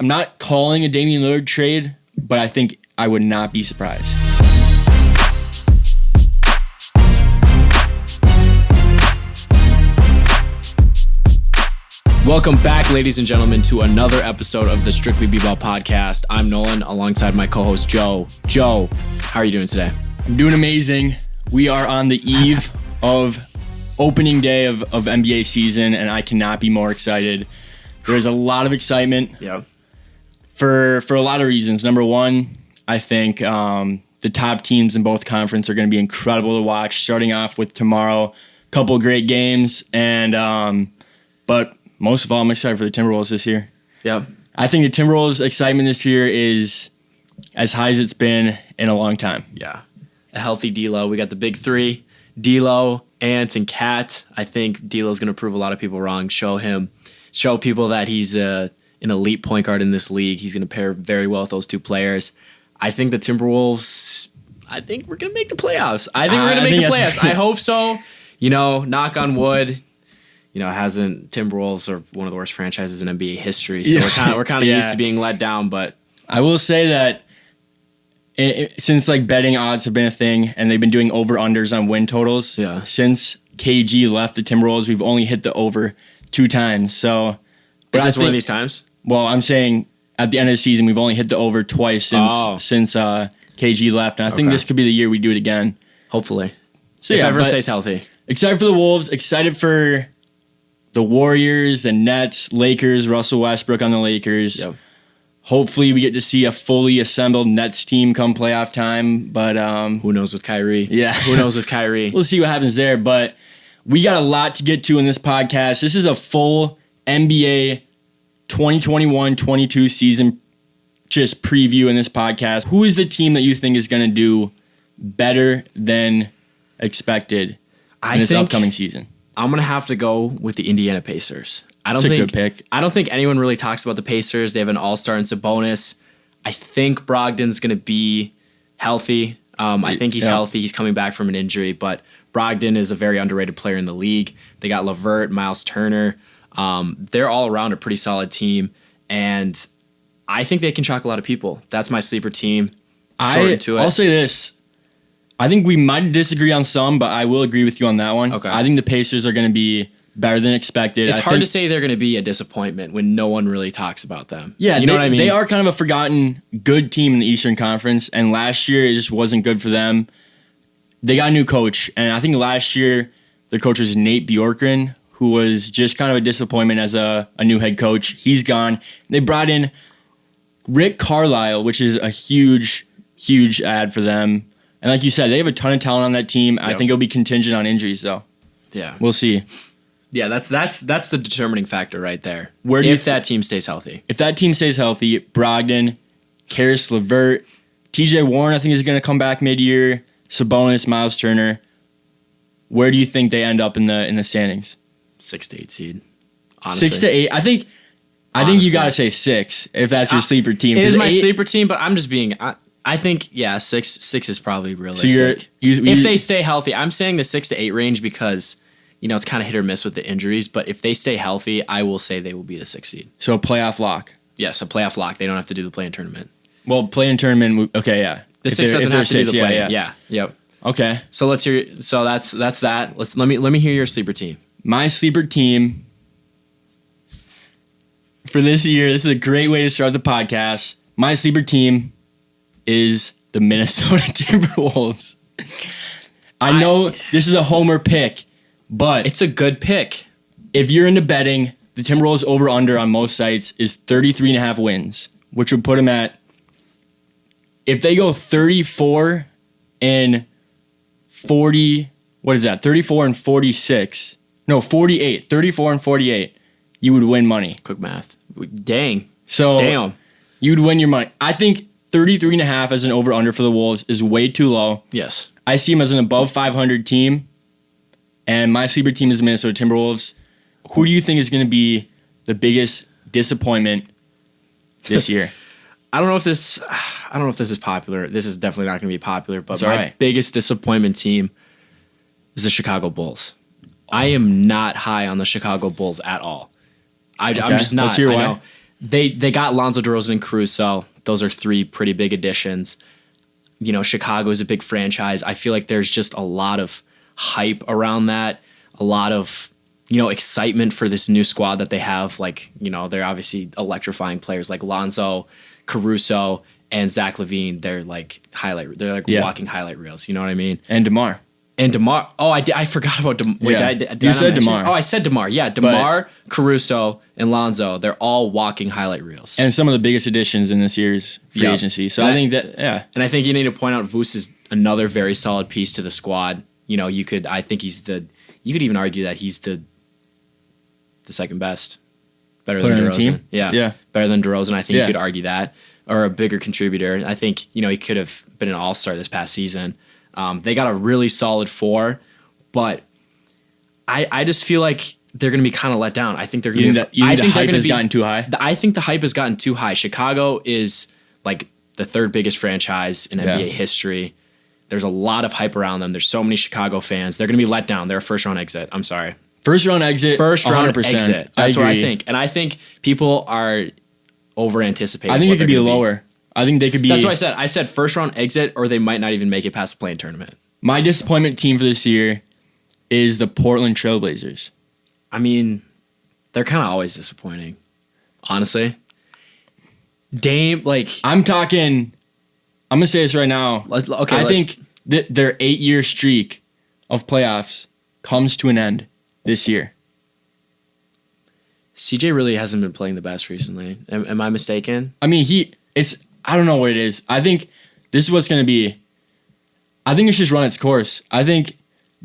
I'm not calling a Damian Lillard trade, but I think I would not be surprised. Welcome back, ladies and gentlemen, to another episode of the Strictly Bball podcast. I'm Nolan, alongside my co-host Joe. Joe, how are you doing today? I'm doing amazing. We are on the eve of opening day of NBA season, and I cannot be more excited. There's a lot of excitement for a lot of reasons. Number one, I think the top teams in both conferences are going to be incredible to watch, starting off with tomorrow. A couple great games, and but most of all, I'm excited for the Timberwolves this year. Yeah. I think the Timberwolves' excitement this year is as high as it's been in a long time. Yeah. A healthy D'Lo. We got the big three, D'Lo, Ant, and Cat. I think D'Lo's going to prove a lot of people wrong, show people that he's an elite point guard in this league. He's going to pair very well with those two players. I think the Timberwolves, I think we're going to make the playoffs. I hope so. Knock on wood. Timberwolves are one of the worst franchises in NBA history, so we're kind of used to being let down. But I will say that since betting odds have been a thing, and they've been doing over unders on win totals, since KG left the Timberwolves, we've only hit the over 2 times. So, is this one of these times? Well, I'm saying at the end of the season, we've only hit the over twice since KG left, and I think this could be the year we do it again. Hopefully, so if everyone stays healthy. Excited for the Wolves. Excited for the Warriors, the Nets, Lakers, Russell Westbrook on the Lakers. Yep. Hopefully we get to see a fully assembled Nets team come playoff time. But who knows with Kyrie? Yeah. Who knows with Kyrie? We'll see what happens there. But we got a lot to get to in this podcast. This is a full NBA 2021-22 season just preview in this podcast. Who is the team that you think is going to do better than expected in this upcoming season? I'm going to have to go with the Indiana Pacers. That's a good pick. I don't think anyone really talks about the Pacers. They have an all-star in Sabonis. I think Brogdon's going to be healthy. I think he's healthy. He's coming back from an injury, but Brogdon is a very underrated player in the league. They got LeVert, Miles Turner. They're all around a pretty solid team, and I think they can shock a lot of people. That's my sleeper team. I'll say this. I think we might disagree on some, but I will agree with you on that one. Okay. I think the Pacers are going to be better than expected. It's hard to say they're going to be a disappointment when no one really talks about them. Yeah, you know what I mean? They are kind of a forgotten good team in the Eastern Conference, and last year it just wasn't good for them. They got a new coach, and I think last year their coach was Nate Bjorkgren, who was just kind of a disappointment as a new head coach. He's gone. They brought in Rick Carlisle, which is a huge, huge ad for them. And like you said, they have a ton of talent on that team. Yep. I think it'll be contingent on injuries, though. Yeah. We'll see. Yeah, that's the determining factor right there. If that team stays healthy. If that team stays healthy, Brogdon, Karis LeVert, TJ Warren, I think is going to come back mid-year. Sabonis, Miles Turner. Where do you think they end up in the standings? 6 to 8 seed. Honestly. 6 to 8. I think you got to say 6 if that's your sleeper team. It is my sleeper team, but I'm just being. I think 6 is probably realistic. So if they stay healthy, I'm saying the 6 to 8 range because it's kind of hit or miss with the injuries. But if they stay healthy, I will say they will be the 6th seed. So a playoff lock. Yes, a playoff lock. They don't have to do the play-in tournament. Well, play-in tournament. Okay, yeah. The 6 doesn't have to do the play-in. Yeah. Yep. Okay. So let's hear. So that's that. Let me hear your sleeper team. My sleeper team for this year. This is a great way to start the podcast. My sleeper team is the Minnesota Timberwolves. I know this is a homer pick, but it's a good pick. If you're into betting, the Timberwolves over-under on most sites is 33.5 wins, which would put them at, if they go 34 and 40, what is that? 34 and 46. No, 48. 34 and 48. You would win money. Quick math. Dang. So damn. You'd win your money. I think 33.5 as an over-under for the Wolves is way too low. Yes. I see them as an above 500 team, and my sleeper team is the Minnesota Timberwolves. Who do you think is going to be the biggest disappointment this year? I don't know if this is popular. This is definitely not going to be popular, but my biggest disappointment team is the Chicago Bulls. I am not high on the Chicago Bulls at all. I'm just not. Let's hear why. they got Lonzo, DeRozan, and Caruso. Those are 3 pretty big additions. Chicago is a big franchise. I feel like there's just a lot of hype around that, a lot of excitement for this new squad that they have. Like, they're obviously electrifying players like Lonzo, Caruso, and Zach LaVine. They're like walking highlight reels. You know what I mean? And DeMar. Oh, I forgot about DeMar. Wait, yeah. You said DeMar. Oh, I said DeMar. Yeah, DeMar, Caruso, and Lonzo. They're all walking highlight reels. And some of the biggest additions in this year's free agency. So I think that, yeah. And I think you need to point out Vus is another very solid piece to the squad. You could even argue that he's the second best. Better player than DeRozan. Team. Yeah. Better than DeRozan. I think you could argue that. Or a bigger contributor. I think, he could have been an all-star this past season. They got a really solid 4, but I just feel like they're going to be kind of let down. I think they're going to the hype has gotten too high? I think the hype has gotten too high. Chicago is like the 3rd biggest franchise in NBA history. There's a lot of hype around them. There's so many Chicago fans. They're going to be let down. They're a first-round exit. I'm sorry. First-round exit, 100%. Exit. That's what I think. And I think people are over-anticipating. I think it could be lower. I think they could be... That's what I said. I said first-round exit, or they might not even make it past the play-in tournament. My disappointment team for this year is the Portland Trailblazers. I mean, they're kind of always disappointing, honestly. Dame, I'm going to say this right now. I think their 8-year streak of playoffs comes to an end this year. CJ really hasn't been playing the best recently. Am I mistaken? I mean, I don't know what it is. I think this is what's going to be. I think it's just run its course. I think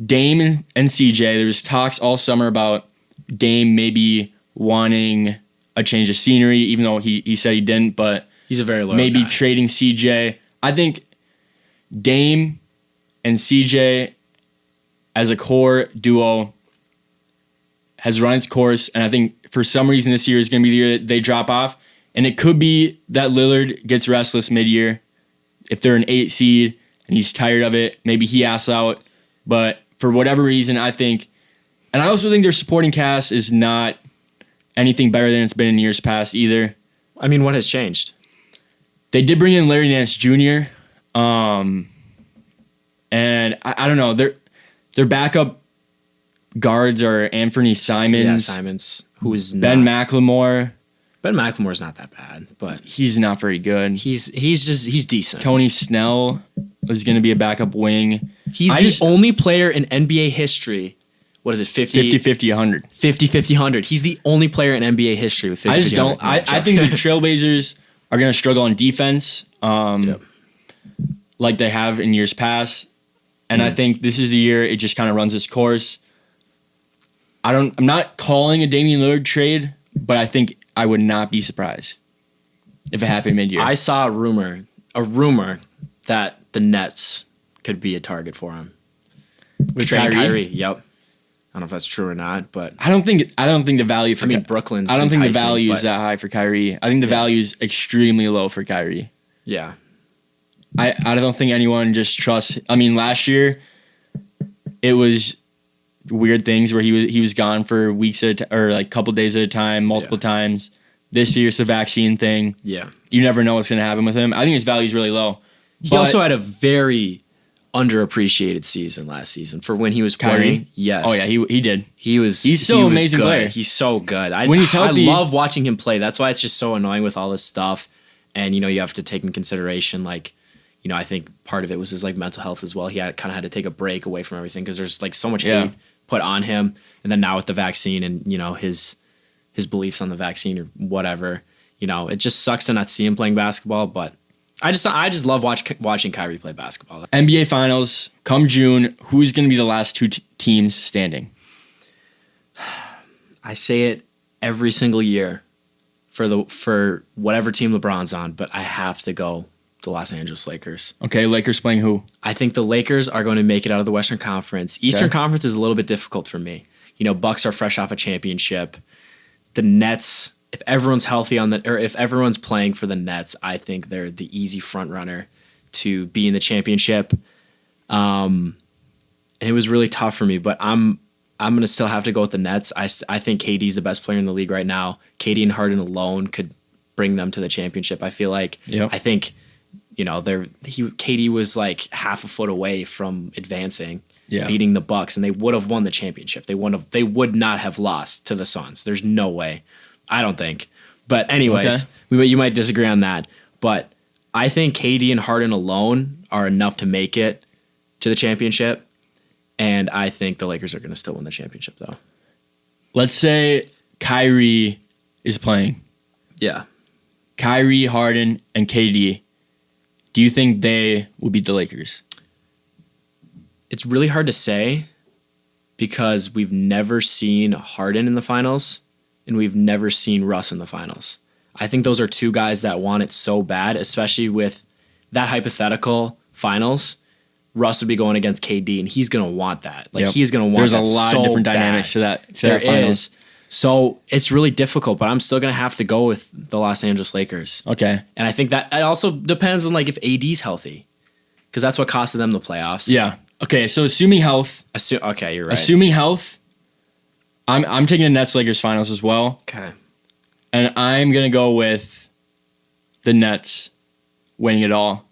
Dame and CJ, there was talks all summer about Dame maybe wanting a change of scenery, even though he said he didn't, but he's a very loyal maybe guy. Trading CJ. I think Dame and CJ as a core duo has run its course, and I think for some reason this year is going to be the year that they drop off, and it could be that Lillard gets restless mid-year. If they're an 8 seed and he's tired of it, maybe he asks out, but for whatever reason, I think, and I also think their supporting cast is not anything better than it's been in years past either. I mean, what has changed? They did bring in Larry Nance Jr., and I don't know, their backup guards are Anthony Simons. Yeah, Simons. Who is Ben McLemore. Ben McLemore's not that bad, but he's not very good. He's decent. Tony Snell is going to be a backup wing. He's the only player in NBA history. What is it? 50-50, 100. 50-50, 100. He's the only player in NBA history with 50-50, I just don't. I think the Trailblazers are going to struggle on defense, like they have in years past. And I think this is the year it just kind of runs its course. I'm not calling a Damian Lillard trade, but I think I would not be surprised if it happened mid-year. I saw a rumor that the Nets could be a target for him. With Kyrie? Yep. I don't know if that's true or not, but I don't think the value for Brooklyn's I don't think the enticing, value is that high for Kyrie. I think the value is extremely low for Kyrie. Yeah. I don't think anyone just trusts. I mean, last year it was weird things where he was gone for weeks or like a couple days at a time, multiple times. This year it's the vaccine thing. Yeah. You never know what's going to happen with him. I think his value is really low. He also had a very underappreciated season last season for when he was playing. Kyrie? Yes. Oh yeah, he did. He's still an amazing player. He's so good. When he's healthy, I love watching him play. That's why it's just so annoying with all this stuff. And you have to take in consideration I think part of it was his mental health as well. He kind of had to take a break away from everything because there's so much hate put on him. And then now with the vaccine and his beliefs on the vaccine or whatever, it just sucks to not see him playing basketball. But I just love watching Kyrie play basketball. NBA Finals come June. Who's going to be the last two teams standing? I say it every single year for whatever team LeBron's on, but I have to go the Los Angeles Lakers. Okay, Lakers playing who? I think the Lakers are going to make it out of the Western Conference. Eastern Conference is a little bit difficult for me. Bucks are fresh off a championship. The Nets, if everyone's healthy or if everyone's playing for the Nets, I think they're the easy front runner to be in the championship. And it was really tough for me, but I'm going to still have to go with the Nets. I think KD's the best player in the league right now. KD and Harden alone could bring them to the championship. I feel like Yep. I think KD was like half a foot away from advancing, beating the Bucks, and they would have won the championship. They would not have lost to the Suns. There's no way. I don't think. But anyways, you might disagree on that. But I think KD and Harden alone are enough to make it to the championship. And I think the Lakers are going to still win the championship, though. Let's say Kyrie is playing. Yeah. Kyrie, Harden, and KD. Do you think they will beat the Lakers? It's really hard to say because we've never seen Harden in the finals and we've never seen Russ in the finals. I think those are two guys that want it so bad, especially with that hypothetical finals. Russ would be going against KD, and he's going to want that. He's going to want that. There's a lot of different dynamics to that. There is. So it's really difficult, but I'm still going to have to go with the Los Angeles Lakers. Okay. And I think that it also depends on if AD's healthy, because that's what costed them the playoffs. Yeah. Okay. So assuming health. Okay, you're right. Assuming health, I'm taking the Nets Lakers finals as well. Okay. And I'm gonna go with the Nets winning it all.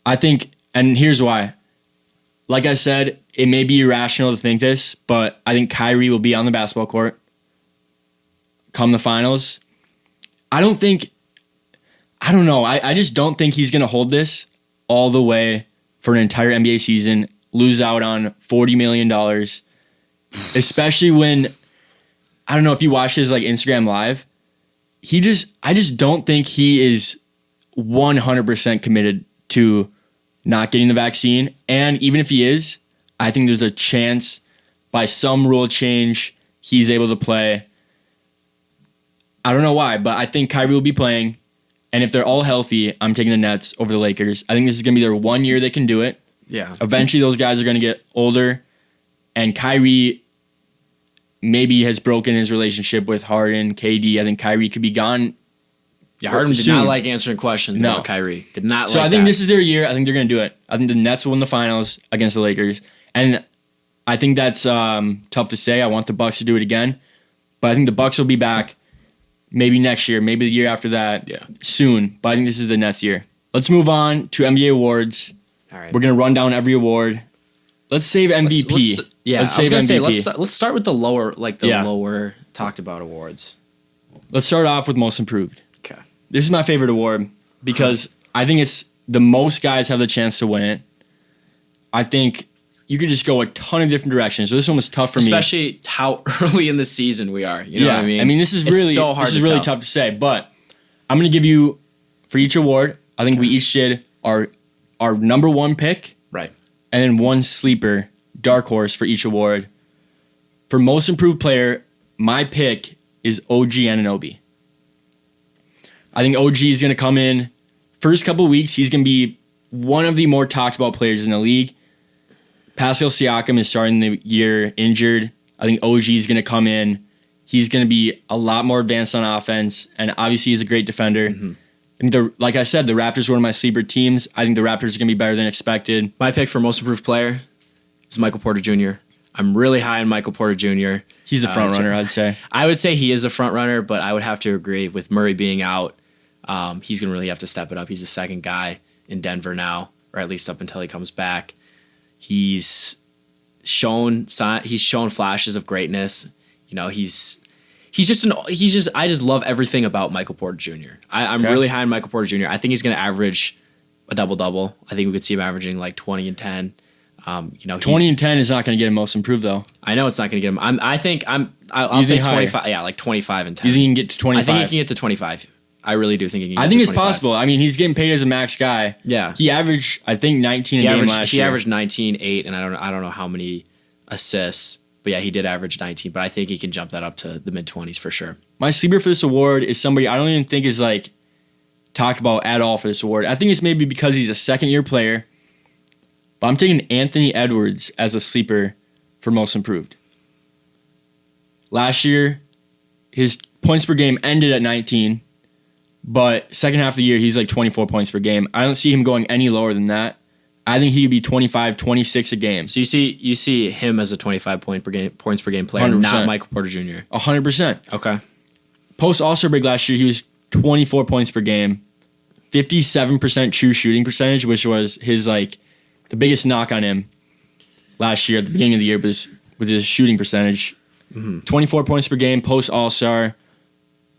I think, and here's why. Like I said, it may be irrational to think this, but I think Kyrie will be on the basketball court come the finals. I don't know. I just don't think he's going to hold this all the way for an entire NBA season, lose out on $40 million, especially when, I don't know if you watch his Instagram Live, I just don't think he is 100% committed to not getting the vaccine. And even if he is, I think there's a chance by some rule change he's able to play. I don't know why, but I think Kyrie will be playing. And if they're all healthy, I'm taking the Nets over the Lakers. I think this is going to be their 1 year they can do it. Yeah. Eventually, those guys are going to get older. And Kyrie maybe has broken his relationship with Harden, KD. I think Kyrie could be gone. Yeah, Harden did not like answering questions about Kyrie. Did not So I think this is their year. I think they're going to do it. I think the Nets will win the finals against the Lakers. And I think that's tough to say. I want the Bucks to do it again. But I think the Bucks will be back maybe next year, maybe the year after that, soon. But I think this is the Nets year. Let's move on to NBA awards. All right. We're going to run down every award. Let's save MVP. Let's save MVP. Let's start with the lower, lower talked about awards. Let's start off with most improved. Okay. This is my favorite award because I think it's the most guys have the chance to win it. I think you could just go a ton of different directions. So this one was tough for me. Especially how early in the season we are. You know what I mean? I mean, this is really tough to say. But I'm going to give you, for each award, I think we each did our number one pick. Right. And then one sleeper, dark horse for each award. For most improved player, my pick is OG Anunoby. I think OG is going to come in. First couple of weeks, he's going to be one of the more talked about players in the league. Pascal Siakam is starting the year injured. I think OG is going to come in. He's going to be a lot more advanced on offense, and obviously he's a great defender. Mm-hmm. I think like I said, the Raptors are one of my sleeper teams. I think the Raptors are going to be better than expected. My pick for most improved player is Michael Porter Jr. I'm really high on Michael Porter Jr. He's a front runner, I'd say. I would say he is a front runner, but I would have to agree with Murray being out. He's going to really have to step it up. He's the second guy in Denver now, or at least up until he comes back. He's shown flashes of greatness. You know, I just love everything about Michael Porter Jr. I'm really high on Michael Porter Jr. I think he's going to average a double-double. I think we could see him averaging like 20 and 10. 20 and 10 is not going to get him most improved, though. I know it's not going to get him. I'll say 25. Yeah, like 25 and 10. You think he can get to 25? I think he can get to 25. I really do think he can get to 25. I think it's possible. I mean, he's getting paid as a max guy. Yeah. He averaged, I think, 19 a game last year. He averaged 19, 8, and I don't know how many assists. But yeah, he did average 19. But I think he can jump that up to the mid-20s for sure. My sleeper for this award is somebody I don't even think is talked about at all for this award. I think it's maybe because he's a second-year player. But I'm taking Anthony Edwards as a sleeper for most improved. Last year, his points per game ended at 19. But second half of the year, he's like 24 points per game. I don't see him going any lower than that. I think he'd be 25, 26 a game. So you see him as a 25 points per game player, 100%. Not Michael Porter Jr. 100%. Okay. Post All-Star break last year, he was 24 points per game, 57% true shooting percentage, which was his the biggest knock on him last year at the beginning of the year was his shooting percentage. 24 points per game, post All-Star.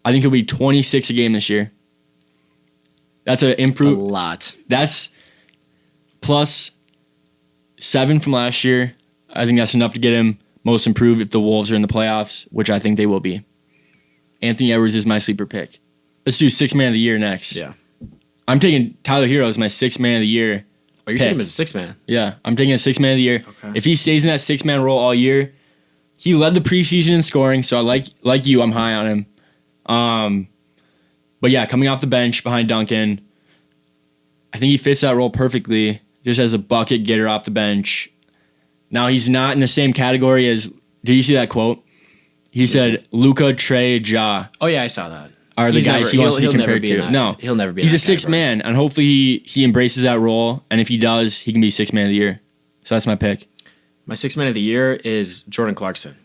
I think he'll be 26 a game this year. That's an improve. A lot. That's plus 7 from last year. I think that's enough to get him most improved if the Wolves are in the playoffs, which I think they will be. Anthony Edwards is my sleeper pick. Let's do 6th man of the year next. Yeah. I'm taking Tyler Hero as my 6th man of the year. Oh, you're taking him as a 6th man? Yeah, I'm taking a 6th man of the year. Okay. If he stays in that 6th man role all year, he led the preseason in scoring, so I like you, I'm high on him. But yeah, coming off the bench behind Duncan, I think he fits that role perfectly, just as a bucket getter off the bench. Now, he's not in the same category as, did you see that quote? He said, Luka, Trey, Ja. Oh, yeah, I saw that. Are the guys he wants to be compared to. No, he'll never be. He's a 6th man, and hopefully he embraces that role, and if he does, he can be 6th man of the year. So that's my pick. My 6th man of the year is Jordan Clarkson.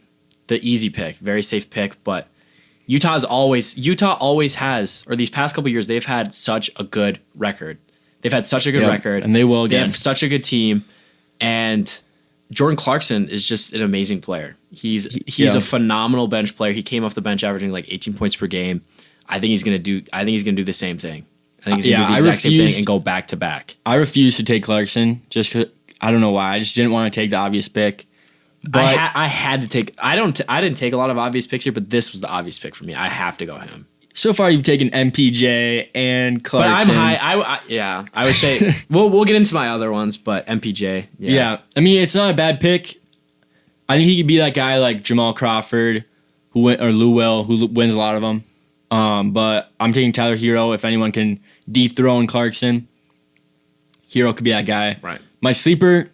The easy pick, very safe pick, but Utah always has, or these past couple of years, they've had such a good record. They've had such a good record. And they will again. They have such a good team, and Jordan Clarkson is just an amazing player. He's a phenomenal bench player. He came off the bench averaging 18 points per game. I think he's gonna do the same thing. I think he's gonna do the exact same thing and go back to back. I refuse to take Clarkson just because I don't know why. I just didn't want to take the obvious pick. But I had to take. I didn't take a lot of obvious picks here, but this was the obvious pick for me. I have to go him. So far, you've taken MPJ and Clarkson. But I'm high. I would say we'll get into my other ones, but MPJ. Yeah. I mean, it's not a bad pick. I think he could be that guy like Jamal Crawford, or Lou Will, who wins a lot of them. But I'm taking Tyler Hero. If anyone can dethrone Clarkson, Hero could be that guy. Right. My sleeper,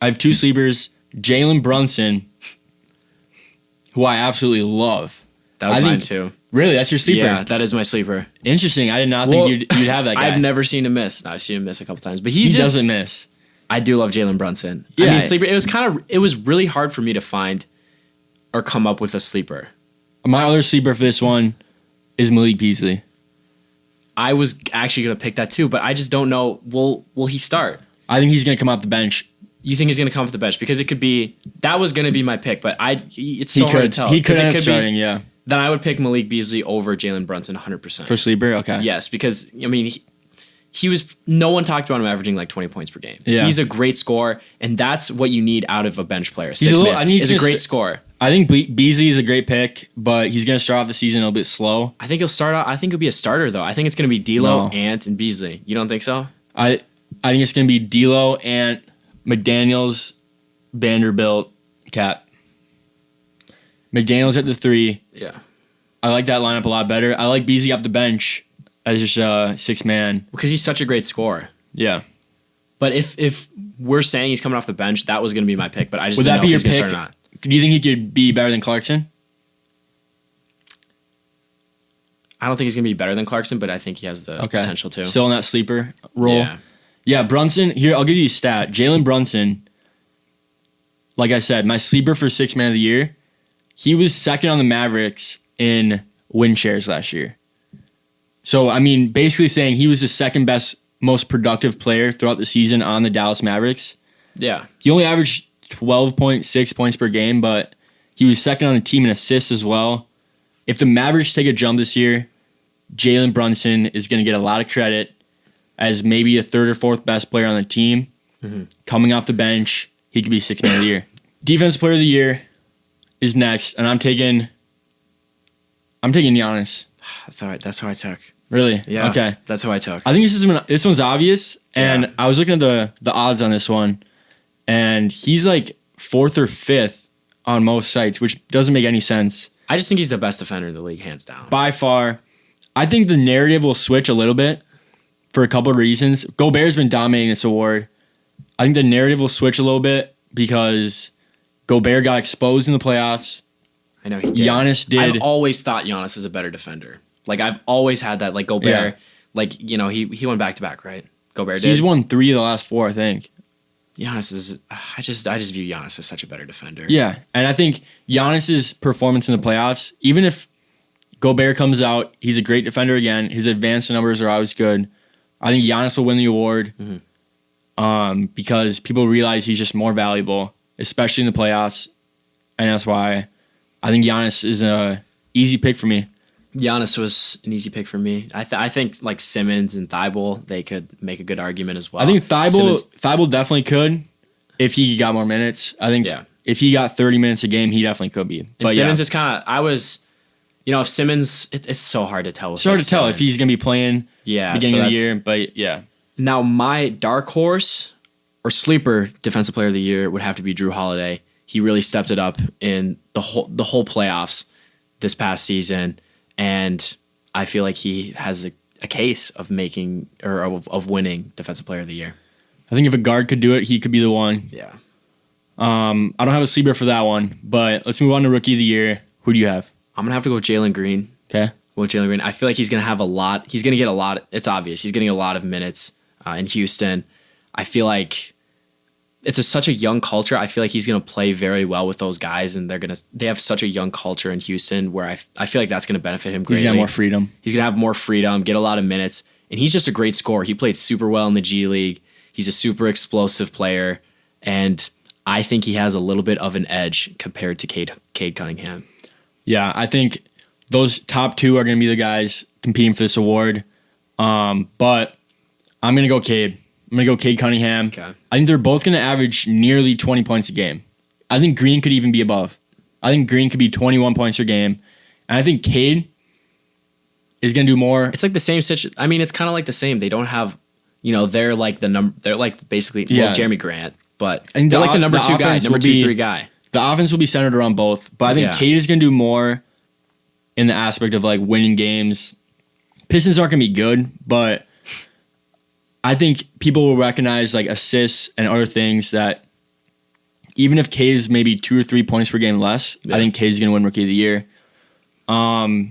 I have 2 sleepers. Jalen Brunson, who I absolutely love. That was mine too. Really? That's your sleeper? Yeah, that is my sleeper. Interesting. I did not think you'd have that guy. I've never seen him miss. No, I've seen him miss a couple times, but he doesn't miss. I do love Jalen Brunson. Yeah. I mean, sleeper. It was really hard for me to find or come up with a sleeper. My other sleeper for this one is Malik Beasley. I was actually going to pick that too, but I just don't know. Will he start? I think he's going to come off the bench. You think he's going to come off the bench? Because it could be, that was going to be my pick, but it's so hard to tell. He could end up starting, yeah. Then I would pick Malik Beasley over Jalen Brunson 100%. For sleeper? Okay. Yes, because, I mean, he was, no one talked about him averaging 20 points per game. Yeah. He's a great scorer, and that's what you need out of a bench player. He's a great scorer. I think Beasley is a great pick, but he's going to start off the season a little bit slow. I think he'll be a starter, though. I think it's going to be D'Lo, Ant, and Beasley. You don't think so? I think it's going to be D'Lo, Ant, McDaniels, Vanderbilt, Cat. McDaniels at the 3. Yeah. I like that lineup a lot better. I like Beasley off the bench as just a 6th man. Because he's such a great scorer. Yeah. But if we're saying he's coming off the bench, that was going to be my pick, but I just didn't know if he's going to start or not. Do you think he could be better than Clarkson? I don't think he's going to be better than Clarkson, but I think he has the potential to. Still in that sleeper role? Yeah, Brunson. Here, I'll give you a stat. Jalen Brunson, like I said, my sleeper for 6th man of the year, he was 2nd on the Mavericks in win shares last year. So, I mean, basically saying he was the 2nd best, most productive player throughout the season on the Dallas Mavericks. Yeah. He only averaged 12.6 points per game, but he was 2nd on the team in assists as well. If the Mavericks take a jump this year, Jalen Brunson is going to get a lot of credit as maybe the 3rd or 4th best player on the team. Mm-hmm. Coming off the bench, he could be 6th man of the year. Defensive player of the year is next, and I'm taking Giannis. That's all right. That's who I took. Really? Yeah. Okay. That's who I took. I think this one's obvious, and I was looking at the odds on this one, and he's 4th or 5th on most sites, which doesn't make any sense. I just think he's the best defender in the league, hands down. By far. I think the narrative will switch a little bit for a couple of reasons. Gobert's been dominating this award. I think the narrative will switch a little bit because Gobert got exposed in the playoffs. I know he did. Giannis did. I've always thought Giannis is a better defender. I've always had that. Gobert, he went back-to-back, right? Gobert did. He's won 3 of the last 4, I think. Giannis is. I just view Giannis as such a better defender. Yeah, and I think Giannis's performance in the playoffs, even if Gobert comes out. He's a great defender again. His advanced numbers are always good. I think Giannis will win the award because people realize he's just more valuable, especially in the playoffs. And that's why I think Giannis is a easy pick for me. Giannis was an easy pick for me. I think like Simmons and Bball, they could make a good argument as well. I think Bball definitely could if he got more minutes. I think if he got 30 minutes a game, he definitely could be. But Simmons is kind of, if Simmons, it's so hard to tell. It's hard to tell if he's going to be playing beginning of the year. But yeah. Now, my dark horse or sleeper defensive player of the year would have to be Jrue Holiday. He really stepped it up in the whole playoffs this past season, and I feel like he has a case of making or of winning defensive player of the year. I think if a guard could do it, he could be the one. Yeah. I don't have a sleeper for that one, but let's move on to rookie of the year. Who do you have? I'm gonna have to go with Jalen Green. Okay. With Jalen Green, I feel like he's gonna have a lot. He's gonna get a lot. It's obvious he's getting a lot of minutes in Houston. I feel like it's such a young culture. I feel like he's going to play very well with those guys, and they have such a young culture in Houston where I feel like that's going to benefit him greatly. He's got more freedom. He's going to have more freedom, get a lot of minutes, and he's just a great scorer. He played super well in the G League. He's a super explosive player, and I think he has a little bit of an edge compared to Cade Cunningham. Yeah, I think those top two are going to be the guys competing for this award, but I'm going to go Cade. I'm going to go Cade Cunningham. Okay. I think they're both going to average nearly 20 points a game. I think Green could even be above. I think Green could be 21 points per game. And I think Cade is going to do more. It's like the same situation. I mean, it's kind of like the same. They don't have, they're like they're like basically Jeremy Grant, but they're like the number 2 guy, number 2-3 guy. The offense will be centered around both, but I think Cade is going to do more in the aspect of like winning games. Pistons aren't going to be good, but I think people will recognize like assists and other things that even if Cade is maybe 2 or 3 points per game less, I think Cade's going to win Rookie of the Year. But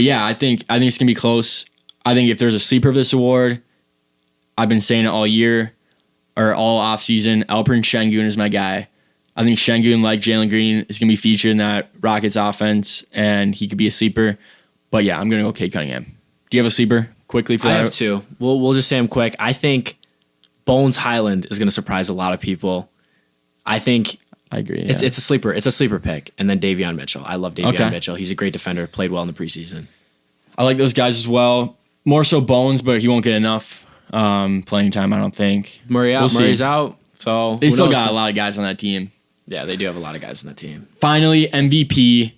yeah, I think it's going to be close. I think if there's a sleeper of this award, I've been saying it all year or all offseason, Alperen Şengün is my guy. I think Şengün, like Jalen Green, is going to be featured in that Rockets offense, and he could be a sleeper. But yeah, I'm going to go Cade Cunningham. Do you have a sleeper? Quickly for that. I have 2. We'll just say them quick. I think Bones Highland is going to surprise a lot of people. I agree. It's a sleeper. It's a sleeper pick. And then Davion Mitchell. I love Davion Mitchell. He's a great defender. Played well in the preseason. I like those guys as well. More so Bones, but he won't get enough playing time, I don't think. Murray's out. So they still got a lot of guys on that team. Yeah, they do have a lot of guys on that team. Finally, MVP.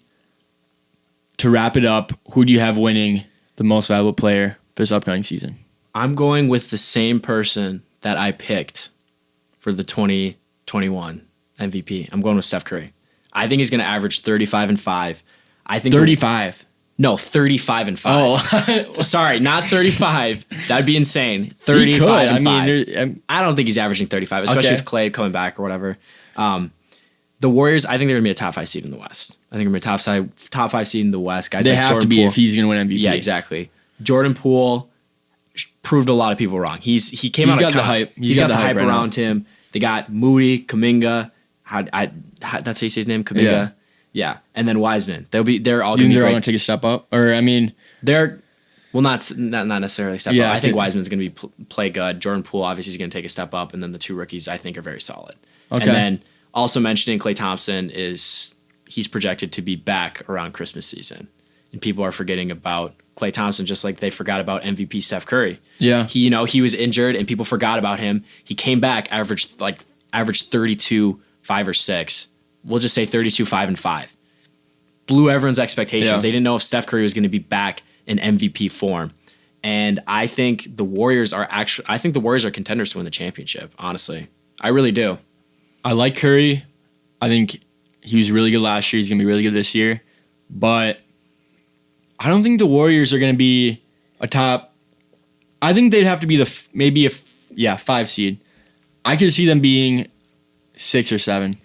To wrap it up, who do you have winning the most valuable player for this upcoming season? I'm going with the same person that I picked for the 2021 MVP. I'm going with Steph Curry. I think he's going to average 35 and 5. I think 35. No, 35 and 5. Oh, sorry, not 35. That'd be insane. 35 and 5. I don't think he's averaging 35, especially with Clay coming back or whatever. The Warriors, I think they're going to be a top 5 seed in the West. I think they're going to be a top 5 seed in the West. Guys, they like have Jordan to be Poole. If he's going to win MVP. Yeah, exactly. Jordan Poole proved a lot of people wrong. He came out of the hype. He's got the hype right around him. They got Moody, Kuminga. That's how you say his name, Kuminga. Yeah, and then Wiseman. They're all going to take a step up. Or I mean, they're not necessarily a step up. I think Wiseman's going to play good. Jordan Poole obviously is going to take a step up, and then the 2 rookies I think are very solid. Okay. And then also mentioning Klay Thompson he's projected to be back around Christmas season, and people are forgetting about Klay Thompson just like they forgot about MVP Steph Curry. Yeah, he was injured and people forgot about him. He came back, averaged 32, 5 or 6. We'll just say 32, 5 and 5. Blew everyone's expectations. Yeah. They didn't know if Steph Curry was going to be back in MVP form. And I think the Warriors are contenders to win the championship, honestly. I really do. I like Curry. I think he was really good last year. He's going to be really good this year. But I don't think the Warriors are going to be a top. I think they'd have to be 5 seed. I could see them being 6 or 7.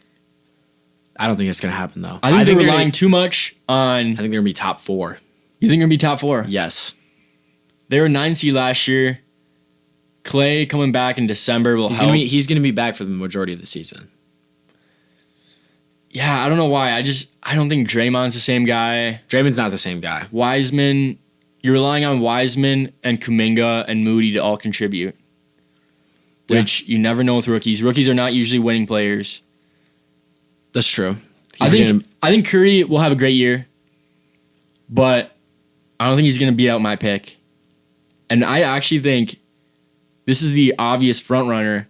I don't think it's going to happen, though. I think they're relying too much on. I think they're going to be top 4. You think they're going to be top 4? Yes. They were 9 seed last year. Clay coming back in December will help. He's going to be back for the majority of the season. Yeah, I don't know why. I don't think Draymond's the same guy. Draymond's not the same guy. Wiseman, you're relying on Wiseman and Kuminga and Moody to all contribute, which you never know with rookies. Rookies are not usually winning players. That's true. I think Curry will have a great year, but I don't think he's going to beat out my pick. And I actually think this is the obvious front runner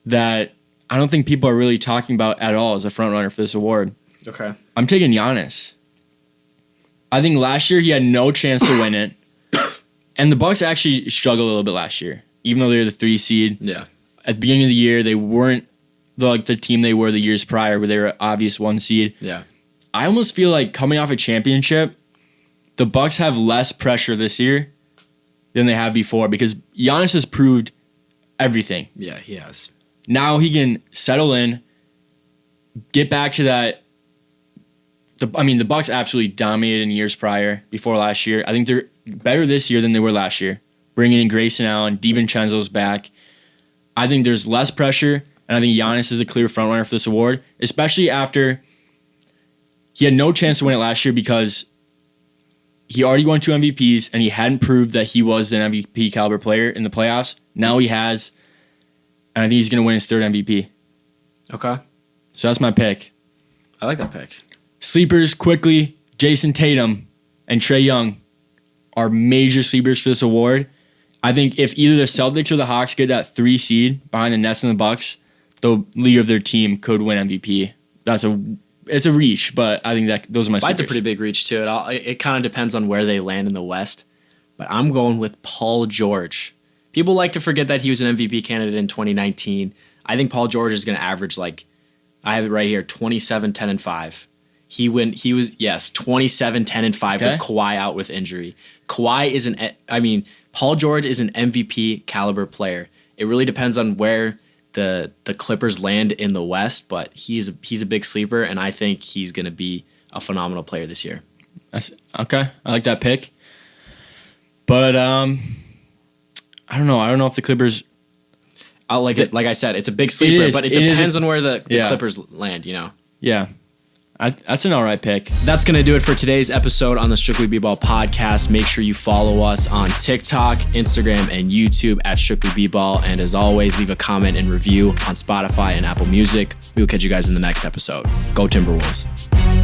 that I don't think people are really talking about at all as a front runner for this award. Okay. I'm taking Giannis. I think last year he had no chance to win it. And the Bucks actually struggled a little bit last year, even though they were the 3 seed. Yeah. At the beginning of the year, they weren't the team they were the years prior, where they were obvious 1 seed. Yeah. I almost feel like coming off a championship, the Bucks have less pressure this year than they have before because Giannis has proved everything. Yeah, he has. Now he can settle in, get back to that. The Bucks absolutely dominated in years prior, before last year. I think they're better this year than they were last year. Bringing in Grayson Allen, DiVincenzo's back. I think there's less pressure, and I think Giannis is the clear frontrunner for this award, especially after he had no chance to win it last year because he already won 2 MVPs, and he hadn't proved that he was an MVP caliber player in the playoffs. Now he has, and I think he's going to win his 3rd MVP. Okay. So that's my pick. I like that pick. Sleepers, quickly, Jason Tatum and Trae Young are major sleepers for this award. I think if either the Celtics or the Hawks get that 3 seed behind the Nets and the Bucks, the leader of their team could win MVP. It's a reach, but I think that those are my sleepers. That's a pretty big reach too. It kind of depends on where they land in the West, but I'm going with Paul George. People like to forget that he was an MVP candidate in 2019. I think Paul George is going to average, like, I have it right here, 27, 10, and 5. He was 27, 10, and 5 with Kawhi out with injury. Paul George is an MVP caliber player. It really depends on where the Clippers land in the West, but he's a big sleeper, and I think he's going to be a phenomenal player this year. That's okay. I like that pick. But I don't know. I don't know if the Clippers. Like I said, it's a big sleeper, but it depends on where the Clippers land, you know? Yeah. That's an all right pick. That's going to do it for today's episode on the Strictly Bball podcast. Make sure you follow us on TikTok, Instagram, and YouTube at Strictly Bball. And as always, leave a comment and review on Spotify and Apple Music. We will catch you guys in the next episode. Go Timberwolves.